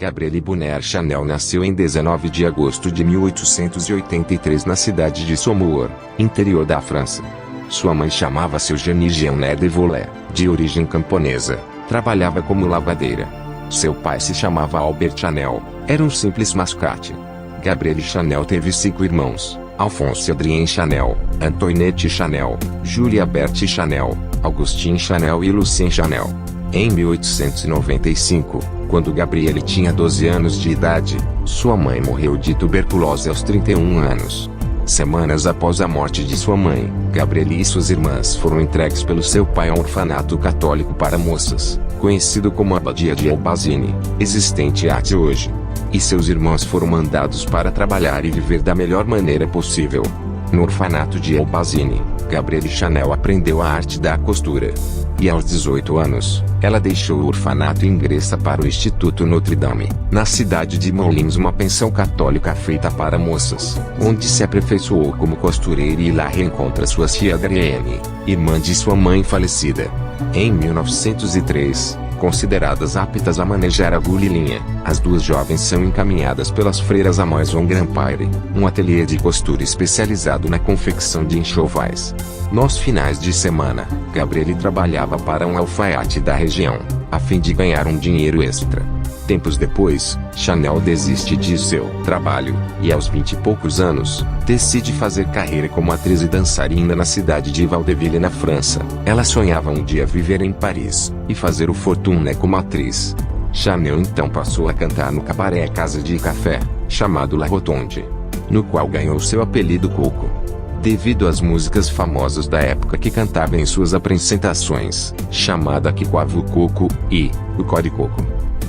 Gabrielle Bonner Chanel nasceu em 19 de agosto de 1883 na cidade de Saumur, interior da França. Sua mãe chamava-se Eugénie Jeanne de Volay, de origem camponesa, trabalhava como lavadeira. Seu pai se chamava Albert Chanel, era um simples mascate. Gabrielle Chanel teve 5 irmãos: Alphonse Adrien Chanel, Antoinette Chanel, Julia Berthe Chanel, Augustine Chanel e Lucien Chanel. Em 1895, quando Gabrielle tinha 12 anos de idade, sua mãe morreu de tuberculose aos 31 anos. Semanas após a morte de sua mãe, Gabrielle e suas irmãs foram entregues pelo seu pai a um orfanato católico para moças, conhecido como Abadia de Elbazine, existente até hoje. E seus irmãos foram mandados para trabalhar e viver da melhor maneira possível. No orfanato de Elbazine, Gabrielle Chanel aprendeu a arte da costura. E aos 18 anos, ela deixou o orfanato e ingressa para o Instituto Notre Dame, na cidade de Moulins, uma pensão católica feita para moças, onde se aperfeiçoou como costureira e lá reencontra sua tia Adrienne, irmã de sua mãe falecida. Em 1903, consideradas aptas a manejar agulha e linha, as duas jovens são encaminhadas pelas freiras à Maison Grand-Père, um ateliê de costura especializado na confecção de enxovais. Nos finais de semana, Gabrielle trabalhava para um alfaiate da região, a fim de ganhar um dinheiro extra. Tempos depois, Chanel desiste de seu trabalho, e aos 20 e poucos anos, decide fazer carreira como atriz e dançarina na cidade de Vaudeville, na França. Ela sonhava um dia viver em Paris, e fazer o fortuna como atriz. Chanel então passou a cantar no cabaré Casa de Café, chamado La Rotonde, no qual ganhou seu apelido Coco, devido às músicas famosas da época que cantava em suas apresentações, chamada Kikoavu Coco e O Core Coco.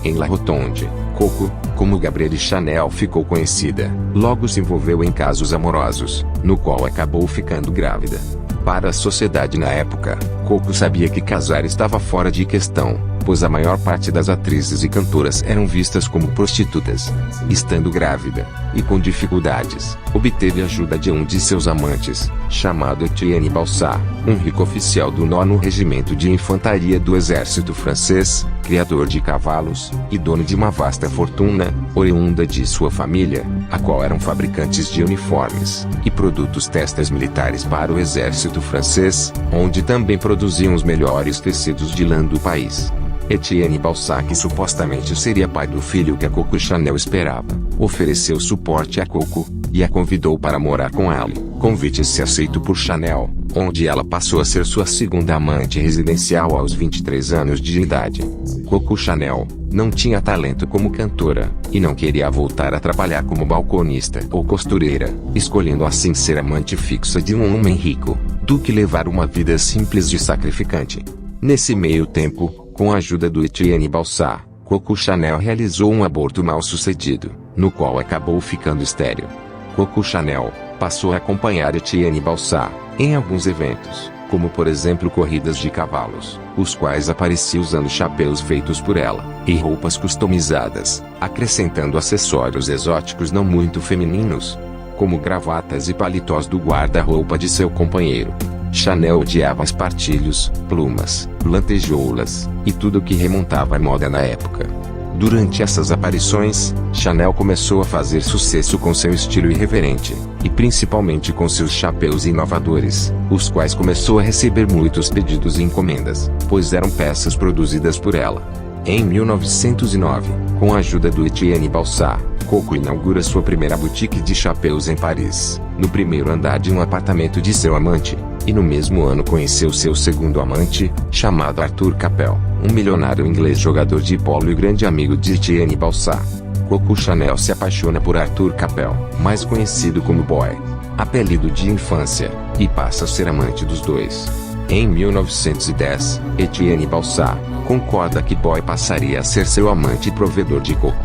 Em La Rotonde, Coco, como Gabrielle Chanel ficou conhecida, logo se envolveu em casos amorosos, no qual acabou ficando grávida. Para a sociedade na época, Coco sabia que casar estava fora de questão, pois a maior parte das atrizes e cantoras eram vistas como prostitutas. Estando grávida, e com dificuldades, obteve ajuda de um de seus amantes, chamado Etienne Balsat, um rico oficial do 9º Regimento de Infantaria do Exército Francês, criador de cavalos, e dono de uma vasta fortuna, oriunda de sua família, a qual eram fabricantes de uniformes e produtos textos militares para o exército francês, onde também produziam os melhores tecidos de lã do país. Etienne Balsat, que supostamente seria pai do filho que a Coco Chanel esperava, ofereceu suporte a Coco, e a convidou para morar com ela. Convite esse aceito por Chanel, onde ela passou a ser sua segunda amante residencial aos 23 anos de idade. Coco Chanel não tinha talento como cantora, e não queria voltar a trabalhar como balconista ou costureira, escolhendo assim ser amante fixa de um homem rico, do que levar uma vida simples e sacrificante. Nesse meio tempo, com a ajuda do Etienne Balsat, Coco Chanel realizou um aborto mal sucedido, no qual acabou ficando estéril. Coco Chanel passou a acompanhar Etienne Balsat em alguns eventos, como por exemplo corridas de cavalos, os quais aparecia usando chapéus feitos por ela, e roupas customizadas, acrescentando acessórios exóticos não muito femininos, como gravatas e paletós do guarda-roupa de seu companheiro. Chanel odiava espartilhos, plumas, lantejoulas, e tudo que remontava à moda na época. Durante essas aparições, Chanel começou a fazer sucesso com seu estilo irreverente, e principalmente com seus chapéus inovadores, os quais começou a receber muitos pedidos e encomendas, pois eram peças produzidas por ela. Em 1909, com a ajuda do Etienne Balsat, Coco inaugura sua primeira boutique de chapéus em Paris, no primeiro andar de um apartamento de seu amante, e no mesmo ano conheceu seu segundo amante, chamado Arthur Capel, um milionário inglês jogador de polo e grande amigo de Etienne Balsat. Coco Chanel se apaixona por Arthur Capel, mais conhecido como Boy, apelido de infância, e passa a ser amante dos dois. Em 1910, Etienne Balsat concorda que Boy passaria a ser seu amante e provedor de Coco.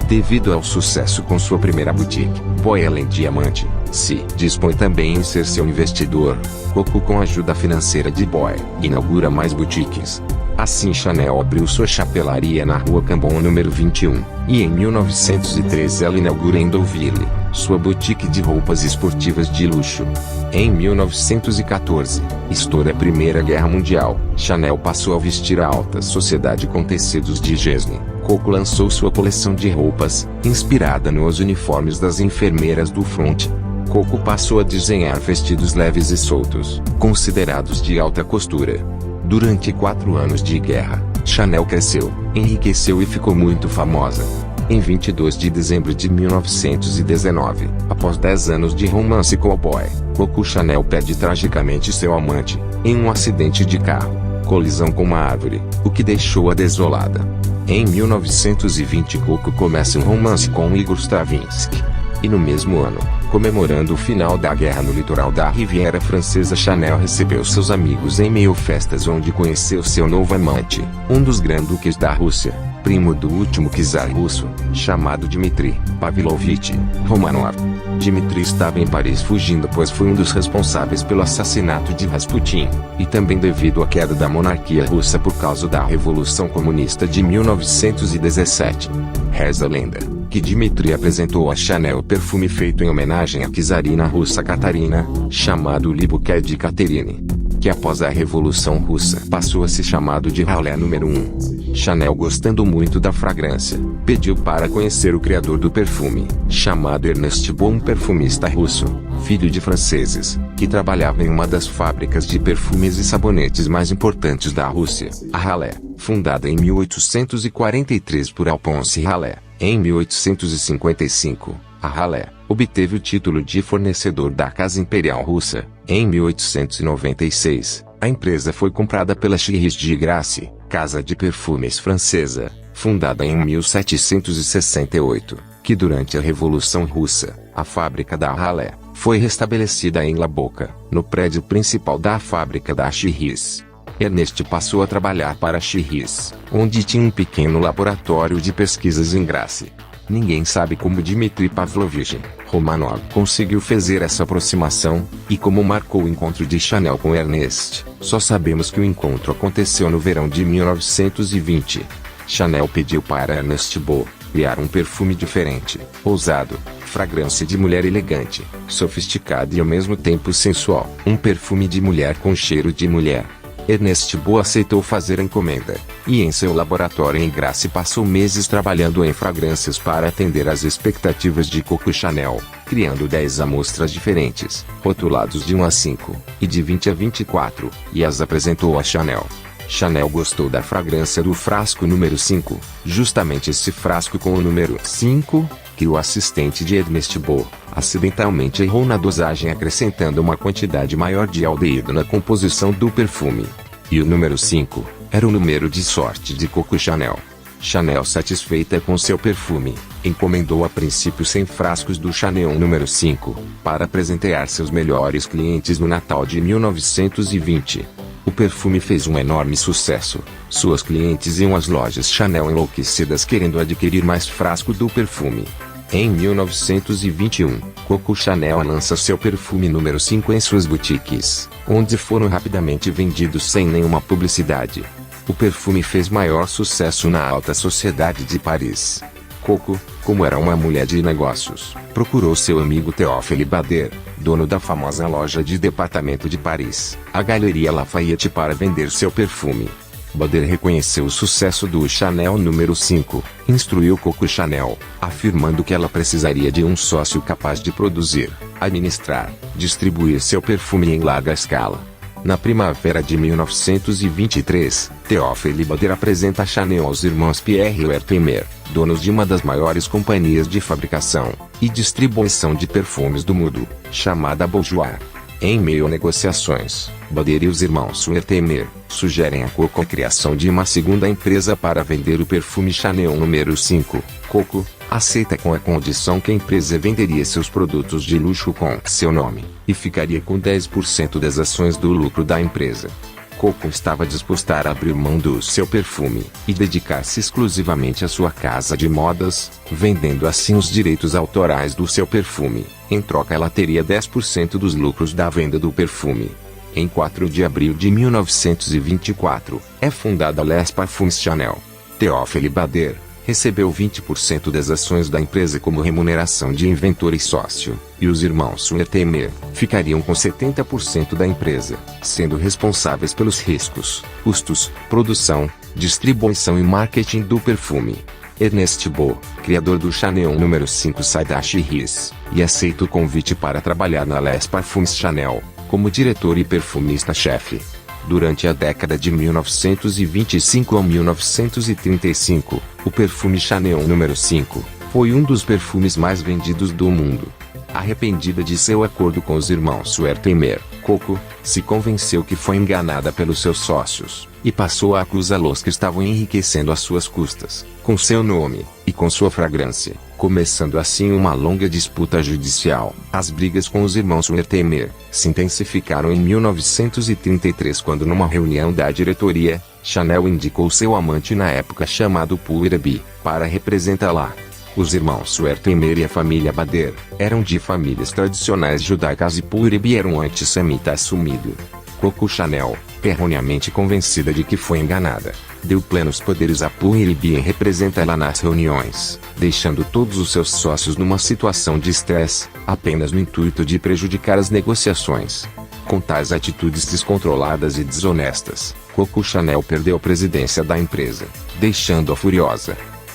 Devido ao sucesso com sua primeira boutique, Boy, além de amante, se dispõe também em ser seu investidor. Coco, com a ajuda financeira de Boy, inaugura mais boutiques. Assim, Chanel abriu sua chapelaria na rua Cambon número 21, e em 1913 ela inaugura em Deauville sua boutique de roupas esportivas de luxo. Em 1914, estoura a Primeira Guerra Mundial, Chanel passou a vestir a alta sociedade com tecidos de Gesne, Coco lançou sua coleção de roupas, inspirada nos uniformes das enfermeiras do front. Coco passou a desenhar vestidos leves e soltos, considerados de alta costura. Durante 4 anos de guerra, Chanel cresceu, enriqueceu e ficou muito famosa. Em 22 de dezembro de 1919, após 10 anos de romance cowboy, Coco Chanel perde tragicamente seu amante, em um acidente de carro, colisão com uma árvore, o que deixou-a desolada. Em 1920 Coco começa um romance com Igor Stravinsky. E no mesmo ano, comemorando o final da guerra no litoral da Riviera Francesa, Chanel recebeu seus amigos em meio festas onde conheceu seu novo amante, um dos granduques da Rússia, primo do último czar russo, chamado Dmitri Pavlovich Romanov. Dmitri estava em Paris fugindo pois foi um dos responsáveis pelo assassinato de Rasputin, e também devido à queda da monarquia russa por causa da Revolução Comunista de 1917. Reza a lenda que Dmitri apresentou a Chanel perfume feito em homenagem à czarina russa Catarina, chamado Le Bouquet de Catherine, que após a Revolução Russa passou a ser chamado de Ralé número 1. Chanel, gostando muito da fragrância, pediu para conhecer o criador do perfume, chamado Ernest Beau, um perfumista russo, filho de franceses, que trabalhava em uma das fábricas de perfumes e sabonetes mais importantes da Rússia, a Ralé, fundada em 1843 por Alphonse Ralé. Em 1855, a Ralé obteve o título de fornecedor da Casa Imperial Russa. Em 1896, a empresa foi comprada pela Chiris de Grasse, casa de perfumes francesa, fundada em 1768, que durante a Revolução Russa, a fábrica da Ralé foi restabelecida em La Boca, no prédio principal da fábrica da Chiris. Ernest passou a trabalhar para a Chiris, onde tinha um pequeno laboratório de pesquisas em Grasse. Ninguém sabe como Dmitri Pavlovich Romanov conseguiu fazer essa aproximação, e como marcou o encontro de Chanel com Ernest. Só sabemos que o encontro aconteceu no verão de 1920. Chanel pediu para Ernest Beau criar um perfume diferente, ousado, fragrância de mulher elegante, sofisticada e ao mesmo tempo sensual. Um perfume de mulher com cheiro de mulher. Ernest Beau aceitou fazer a encomenda, e em seu laboratório em Grasse passou meses trabalhando em fragrâncias para atender às expectativas de Coco Chanel, criando 10 amostras diferentes, rotulados de 1 a 5, e de 20 a 24, e as apresentou a Chanel. Chanel gostou da fragrância do frasco número 5, justamente esse frasco com o número 5, que o assistente de Ernest Beau acidentalmente errou na dosagem, acrescentando uma quantidade maior de aldeído na composição do perfume. E o número 5 era o número de sorte de Coco Chanel. Chanel, satisfeita com seu perfume, encomendou a princípio 100 frascos do Chanel número 5, para presentear seus melhores clientes no Natal de 1920. O perfume fez um enorme sucesso. Suas clientes iam às lojas Chanel enlouquecidas querendo adquirir mais frasco do perfume. Em 1921, Coco Chanel lança seu perfume número 5 em suas boutiques, onde foram rapidamente vendidos sem nenhuma publicidade. O perfume fez maior sucesso na alta sociedade de Paris. Coco, como era uma mulher de negócios, procurou seu amigo Théophile Bader, dono da famosa loja de departamento de Paris, a Galeria Lafayette, para vender seu perfume. Bader reconheceu o sucesso do Chanel número 5, instruiu Coco Chanel, afirmando que ela precisaria de um sócio capaz de produzir, administrar, distribuir seu perfume em larga escala. Na primavera de 1923, Théophile Bader apresenta a Chanel aos irmãos Pierre e Wertheimer, donos de uma das maiores companhias de fabricação e distribuição de perfumes do mundo, chamada Bourjois. Em meio a negociações, Bader e os irmãos Wertheimer sugerem a Coco a criação de uma segunda empresa para vender o perfume Chanel número 5. Coco aceita com a condição que a empresa venderia seus produtos de luxo com seu nome, e ficaria com 10% das ações do lucro da empresa. Coco estava disposta a abrir mão do seu perfume e dedicar-se exclusivamente à sua casa de modas, vendendo assim os direitos autorais do seu perfume. Em troca, ela teria 10% dos lucros da venda do perfume. Em 4 de abril de 1924, é fundada Les Parfums Chanel. Théophile Bader recebeu 20% das ações da empresa como remuneração de inventor e sócio, e os irmãos Wertheimer ficariam com 70% da empresa, sendo responsáveis pelos riscos, custos, produção, distribuição e marketing do perfume. Ernest Beau, criador do Chanel número 5, sai da Chirris, e aceita o convite para trabalhar na Les Parfums Chanel, como diretor e perfumista-chefe. Durante a década de 1925 a 1935, o perfume Chanel número 5 foi um dos perfumes mais vendidos do mundo. Arrependida de seu acordo com os irmãos Wertheimer, Coco se convenceu que foi enganada pelos seus sócios, e passou a acusá-los que estavam enriquecendo às suas custas, com seu nome, e com sua fragrância, começando assim uma longa disputa judicial. As brigas com os irmãos Wertheimer se intensificaram em 1933 quando, numa reunião da diretoria, Chanel indicou seu amante na época chamado Paul Iraby, para representá-la. Os irmãos Wertheimer e a família Bader eram de famílias tradicionais judaicas e Paul Iraby era um antissemita assumido. Coco Chanel, erroneamente convencida de que foi enganada, deu plenos poderes a Paul Iraby em representá-la nas reuniões, deixando todos os seus sócios numa situação de estresse, apenas no intuito de prejudicar as negociações. Com tais atitudes descontroladas e desonestas, Coco Chanel perdeu a presidência da empresa, deixando-a furiosa.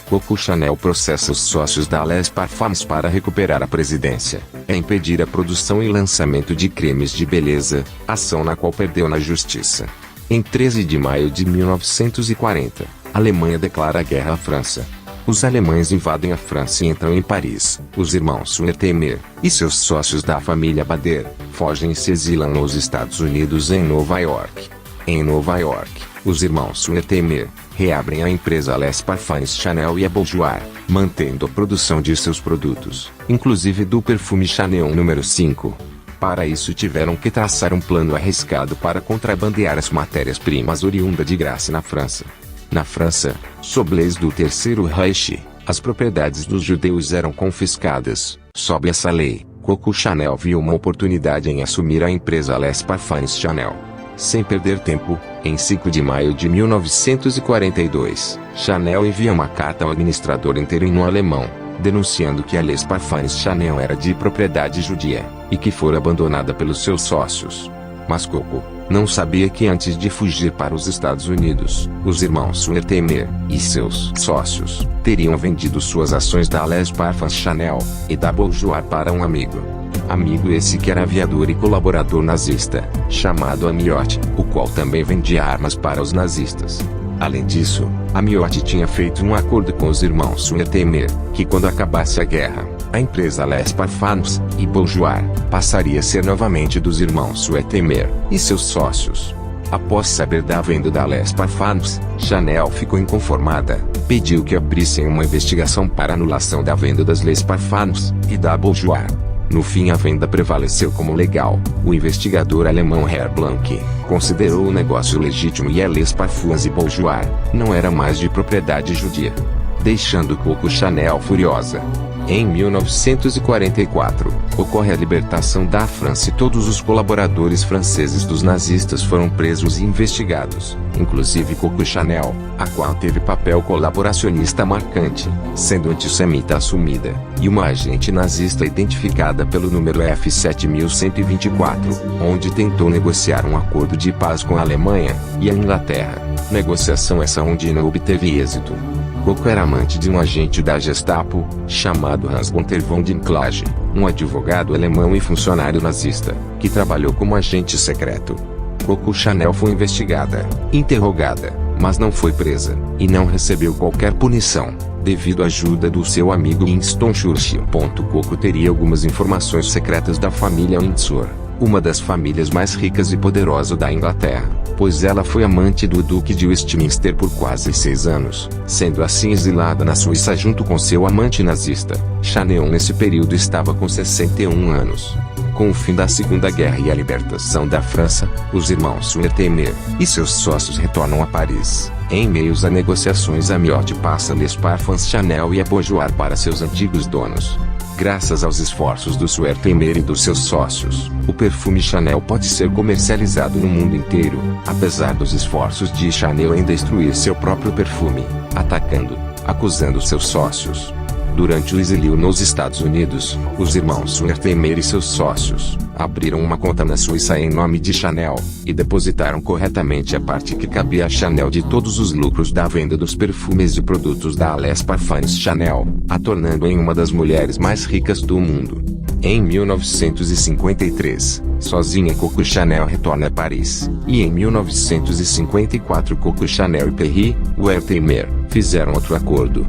Coco Chanel processa os sócios da Les Parfums para recuperar a presidência, impedir a produção e lançamento de cremes de beleza, ação na qual perdeu na justiça. Em 13 de maio de 1940, a Alemanha declara guerra à França. Os alemães invadem a França e entram em Paris. Os irmãos Wertheimer e seus sócios da família Bader fogem e se exilam nos Estados Unidos em Nova York. Em Nova York, os irmãos Wertheimer reabrem a empresa Les Parfums Chanel e a Bourjois, mantendo a produção de seus produtos, inclusive do perfume Chanel número 5. Para isso tiveram que traçar um plano arriscado para contrabandear as matérias-primas oriundas de Grasse na França. Na França, sob leis do Terceiro Reich, as propriedades dos judeus eram confiscadas. Sob essa lei, Coco Chanel viu uma oportunidade em assumir a empresa Les Parfums Chanel. Sem perder tempo, em 5 de maio de 1942, Chanel envia uma carta ao administrador interino alemão, denunciando que a Les Parfums Chanel era de propriedade judia, e que fora abandonada pelos seus sócios. Mas Coco não sabia que antes de fugir para os Estados Unidos, os irmãos Wertheimer e seus sócios teriam vendido suas ações da Les Parfums Chanel e da Bourjois para um amigo. Amigo esse que era aviador e colaborador nazista, chamado Amiot, o qual também vendia armas para os nazistas. Além disso, Amiot tinha feito um acordo com os irmãos Wertheimer, que quando acabasse a guerra, a empresa Les Parfums e Bourjois passaria a ser novamente dos irmãos Wertheimer e seus sócios. Após saber da venda da Les Parfums, Chanel ficou inconformada, pediu que abrissem uma investigação para anulação da venda das Les Parfums e da Bourjois. No fim, a venda prevaleceu como legal. O investigador alemão Herr Blank considerou o negócio legítimo e a Les Parfums e Bourjois não era mais de propriedade judia, deixando Coco Chanel furiosa. Em 1944, ocorre a libertação da França e todos os colaboradores franceses dos nazistas foram presos e investigados, inclusive Coco Chanel, a qual teve papel colaboracionista marcante, sendo antissemita assumida, e uma agente nazista identificada pelo número F7124, onde tentou negociar um acordo de paz com a Alemanha e a Inglaterra. Negociação essa onde não obteve êxito. Coco era amante de um agente da Gestapo, chamado Hans Gunther von Dinklage, um advogado alemão e funcionário nazista, que trabalhou como agente secreto. Coco Chanel foi investigada, interrogada, mas não foi presa, e não recebeu qualquer punição, devido à ajuda do seu amigo Winston Churchill. Coco teria algumas informações secretas da família Windsor, uma das famílias mais ricas e poderosas da Inglaterra, pois ela foi amante do Duque de Westminster por quase 6 anos, sendo assim exilada na Suíça junto com seu amante nazista. Chanel nesse período estava com 61 anos. Com o fim da Segunda Guerra e a libertação da França, os irmãos Wertheimer e seus sócios retornam a Paris. Em meios a negociações, Amiot passa Les Parfums Chanel e a Bourjois para seus antigos donos. Graças aos esforços do Wertheimer e dos seus sócios, o perfume Chanel pode ser comercializado no mundo inteiro, apesar dos esforços de Chanel em destruir seu próprio perfume, acusando seus sócios. Durante o exílio nos Estados Unidos, os irmãos Wertheimer e seus sócios abriram uma conta na Suíça em nome de Chanel e depositaram corretamente a parte que cabia a Chanel de todos os lucros da venda dos perfumes e produtos da Les Parfums Chanel, a tornando em uma das mulheres mais ricas do mundo. Em 1953, sozinha Coco Chanel retorna a Paris, e em 1954 Coco Chanel e Perry Wertheimer fizeram outro acordo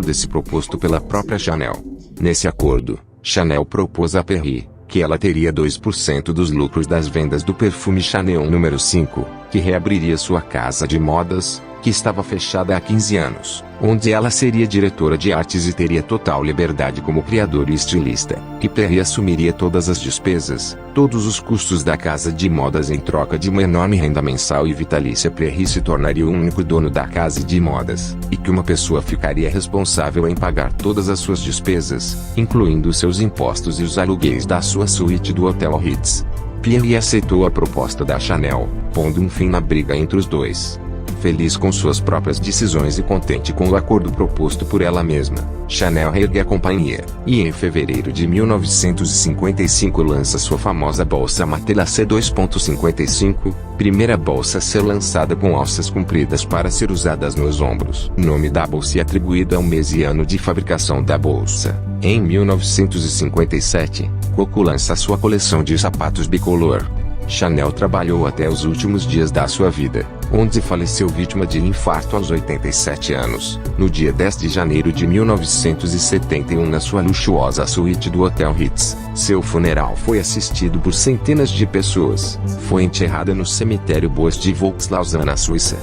esse proposto pela própria Chanel. Nesse acordo, Chanel propôs a Perry que ela teria 2% dos lucros das vendas do perfume Chanel número 5, que reabriria sua casa de modas, que estava fechada há 15 anos, onde ela seria diretora de artes e teria total liberdade como criador e estilista, que Perry assumiria todas as despesas, todos os custos da casa de modas em troca de uma enorme renda mensal e vitalícia. Perry se tornaria o único dono da casa de modas, e que uma pessoa ficaria responsável em pagar todas as suas despesas, incluindo seus impostos e os aluguéis da sua suíte do Hotel Ritz. Perry aceitou a proposta da Chanel, pondo um fim na briga entre os dois. Feliz com suas próprias decisões e contente com o acordo proposto por ela mesma, Chanel reergue a companhia, e em fevereiro de 1955 lança sua famosa bolsa Matelassé 2.55, primeira bolsa a ser lançada com alças compridas para ser usadas nos ombros. O nome da bolsa é atribuído ao mês e ano de fabricação da bolsa. Em 1957, Coco lança sua coleção de sapatos bicolor. Chanel trabalhou até os últimos dias da sua vida, onde faleceu vítima de infarto aos 87 anos, no dia 10 de janeiro de 1971 na sua luxuosa suíte do Hotel Ritz. Seu funeral foi assistido por centenas de pessoas. Foi enterrada no cemitério Bois de Vauxhall, na Suíça.